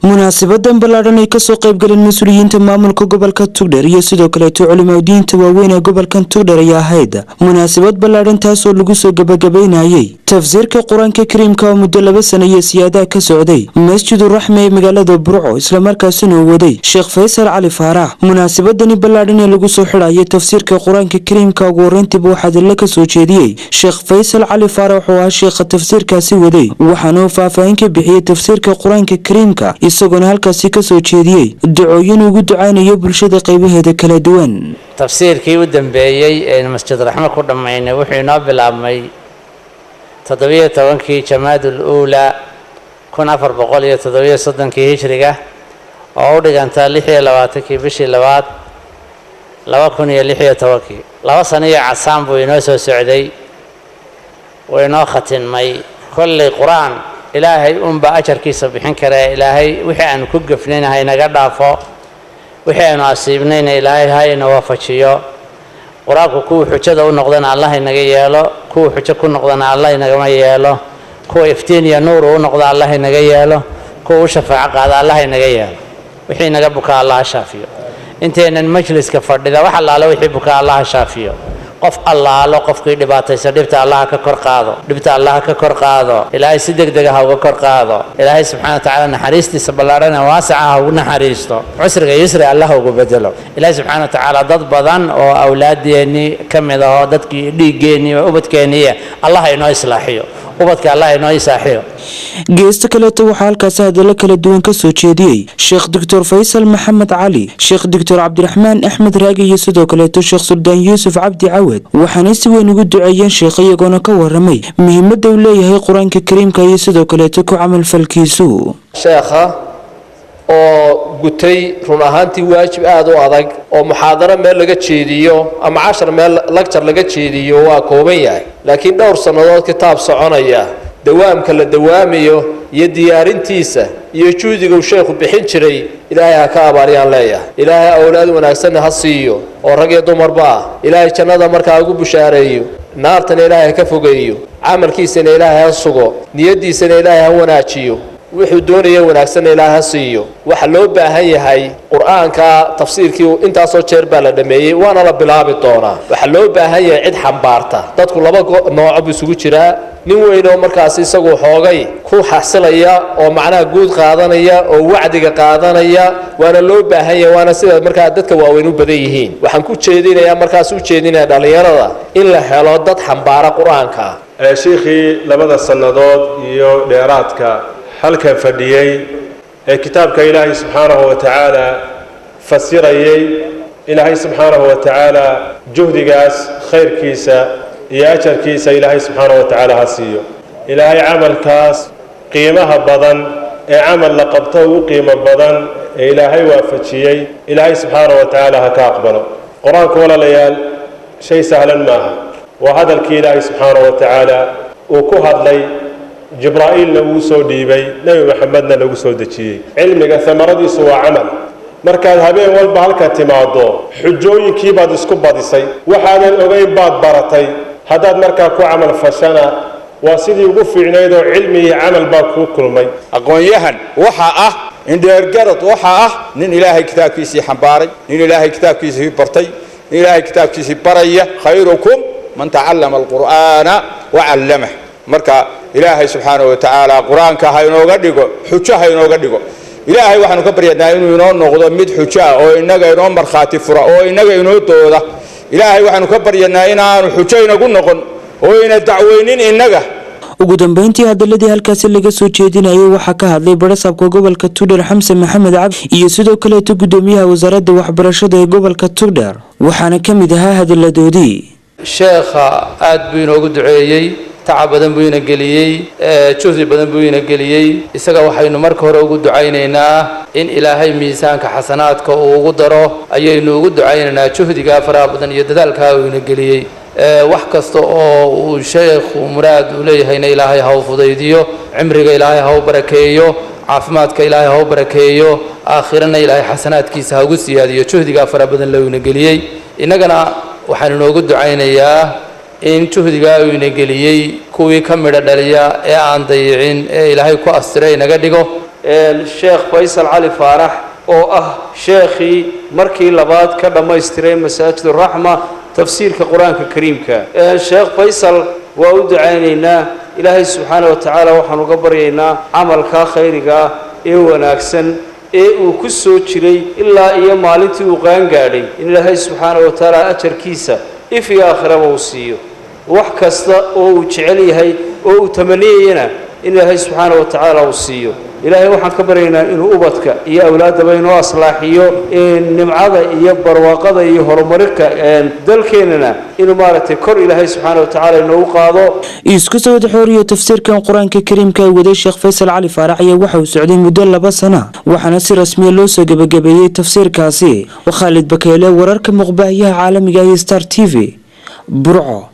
munaasabadan ballaaran ay kasoo qayb galeen mas'uuliyiinta maamulka gobolka Togdheer iyo sidoo kale culimadiinta waaweyn ee gobolka Togdheer ayaa ahayd munaasabad ballaaran taas oo lagu soo gabagabeynayay tafsiirka Quraanka Kariimka oo muddo 2 sano iyo siyaada ka socday Masjidka Raxma ee magaalada Burco isla markaasina uu waday Sheekh Faysal Ali Faarax. munaasabadani ballaaran ee lagu soo xidhayay tafsiirka Quraanka Kariimka ugu horeyntii waxa la ka soo jeediyay Sheekh Faysal Ali Faarax oo ah sheekha tafsiirkaasi waday waxaana uu faahfaahin ka bixiyay tafsiirka Quraanka Kariimka isagoo halkaasi ka soo jeediyay ducooyin ugu ducaynaya bulshada qaybaheeda kala duwan. tafsiirkii u dambeeyay ee Masjidka Raxma ku dhameeyay wuxuu inoo bilaabmay 17 Jamaadul Uula 1437 Hijriga oo u dhiganta 26 bishii labaad 2016 laba sano iyo casaan buu inoo soo socday وإنه ختمي كل قرآن إلهي بأجر كيس بحين كره إلهي وحي أن كوقفنين هاي نقدافو وحي أن أصيبنين إلهي هاي نوافشيو قرآن كو حجة ونقضنا الله نجياله كو حجة كو نقضنا الله نجياله كو إفتين نور ونقض الله نجياله كو شفاعة قاد الله نجياله وحي نجبك الله شافيه أنت إن المجلس كفرد إذا وحل الله ويحبك الله شافيه قف الله لو قف كي دباتيس دبت الله ككر قاضو دبت الله ككر قاضو إلهي صدق دقها وكر قاضو إلهي سبحانه وتعالى نحريستي سبلارنا واسعة ونحريستو عسر يسر الله وبدله إلهي سبحانه وتعالى ضد بدن أو أولادي إني كم إذا ضد كي ديجيني وبتكينية الله إنه يصلحيه وبدك الله إنه يصحيه. geesta kaleeto waxaa halkaas hadallo kala duwan ka soo jeediyay Sheekh Dr. Faysal Maxamed Cali, Sheekh Dr. Cabdiraxmaan Axmed Raagi iyo sidoo kaleeto Sheekh Suldan Yuusuf Cabdi Cawad waxaana si weyn ugu duceeyeen sheekh iyagoona ka waramay muhiimadda uu leeyahay Quraanka Kariimka iyo sidoo kaleeto ku camal falkiisu. sheekha oo gutay run ahaantii waajib aad u adag oo muxaadaro meel laga jeediyo ama 10 meel lecture laga jeediyo waa kooban yahay laakiin dhowr sanadood kitaab soconaya dawaamka la dawaamiyo iyo diyaarintiisa iyo juudiga uu sheekhu bixin jiray ilaahay ka abaariyaan leeyahay ilaahay awlaad wanaagsan ha siiyo oo rag iyo dumarba ilaahay jannada markaa ugu bushaareeyo naartana ilaahay ka fogeeyo amalkiisana ilaahay ha sugo niyadiisana ilaahay ha wanaajiyo wuxuu doonaya wanaagsan ilaahay siiyo waxa loo baahan yahay quraanka tafsiirkii inta soo jeer baa la dhameeyay waana la bilaabi doonaa waxa loo baahan yahay cid xambaarta dadku laba nooc isugu jira nin weyn oo markaas isagu xoogay ku xasilaya oo macnaha guud qaadanaya oo wacdiga qaadanaya waana loo baahan yahay waana sida markaa dadka waaweyn u badan yihiin waxaan ku jeedinayaa markaas u jeedinayaa dhalinyarada in la helo dad xambaara quraanka sheekhi labada sanadood iyo dheeraadka halkan fadhiyay ee kitaabka Ilaahay subhanahu wa ta'ala fasirayay Ilaahay subhanahu wa ta'ala juhdigaas khayrkiisa iyo ajarkiisa Ilaahay subhanahu wa ta'ala hasiyo Ilaahay amalkaas qiimaha badan ee amal la qabto uu qiimo badan ee Ilaahay waafajiyay Ilaahay subhanahu wa ta'ala ha ka aqbalo quraanka wala layaal shay sahlan maaha wa hadalkii Ilaahay subhanahu wa ta'ala uu ku hadlay جبرائيل لو سو ديبي نبي محمد لو سو دجيي علمك ثمرتي سوى عمل markaad habeen walba halka timaado xujooyinkii baad isku badisay waxaadan ogeyn baad baratay hadaad markaa ku amal fashana waa sidii ugu fiicneedo cilmi iyo amal baa ku kulmay aqoonyahan waxa ah indheergarad waxa ah nin ilaahay kitaabkiisa xambaaray nin ilaahay kitaabkiisa bartay ilaahay kitaabkiisa baraya khayrukum man ta'allama alqur'ana wa 'allamahu marka ilaahay subhanahu wa ta'ala quraanka ha inooga dhigo xujo ha inooga dhigo ilaahay waxaanu ka baryaynaa inuu inoo noqdo mid xujo oo inaga inoo marxaati fura oo inaga inoo dooda ilaahay waxaanu ka baryaynaa inaanu xujo inagu noqon oo ina dacweynin inaga ugu dambeyntii hadaladii halkaas laga soo jeedinayay waxa ka hadlay barasabka gobolka Togdheer Xamse Maxamed Cabdi iyo sidoo kale gudoomiyaha wasaaradda waxbarashada ee gobolka Togdheer waxaana kamid ahaa hadaladoodii sheekha aad buu inoogu duceeyay تعب بدن بينا قليي جهد بدن بينا قليي إسقى وحين مركه رجود دعينا إن إلهي ميزان كحسنات كوجدره أي إنه وجود دعينا جهد جافر بدن يدلك هاوين قليي وحكست وشيخ ومراد وليه هنا إلهي هاو فضيديو عمرك إلهي هاو بركيو عافماتك إلهي هاو بركيو آخرا إلهي حسنات كيس هاوجسي هذه جهد جافر بدن لوين قليي إننا وحين وجود دعينا يا in juhdiga uu ina geliyay kuwii ka midha dhaliya ee aan dayicin ee Ilaahay ku astiray naga dhigo sheekh faysal cali faarax oo ah sheekhii markii labaad ka dhammaystiray masaajid raxma tafsiirka quraanka kariimka sheekh faysal waa u ducaynaynaa ilaahay subxaanahu wa tacaala waxaan uga baryaynaa camalka khayriga ee wanaagsan ee uu ku soo jiray ilaa iyo maalintii uu qaan gaadhay in ilaahay subxaanahu wa tacaala ajarkiisa ifiga aakhiraba uu siiyo wax kasta oo uu jecel yahay oo uu tamaniyayna in ilaahay subxaanahu wa tacaala uu siiyo ilaahay waxaan ka baryaynaa inuu ubadka iyo awlaadaba inoo aslaaxiyo nimcada iyo barwaaqada iyo horumarinka dalkeenana inuu maaragtay kor ilaahay subxaanahu wa tacaala inoogu qaado isku soo wada xooriyo tafsiirkan quraanka kariimka ee waday sheekh faysal cali faarax ayaa waxa uu socday muddo 2 sano waxaana si rasmi ah loo soo gabagabeeyey tafsiirkaasi Khalid Bakeele wararka muqbaahiyaha caalamiga ee Star TV Burco.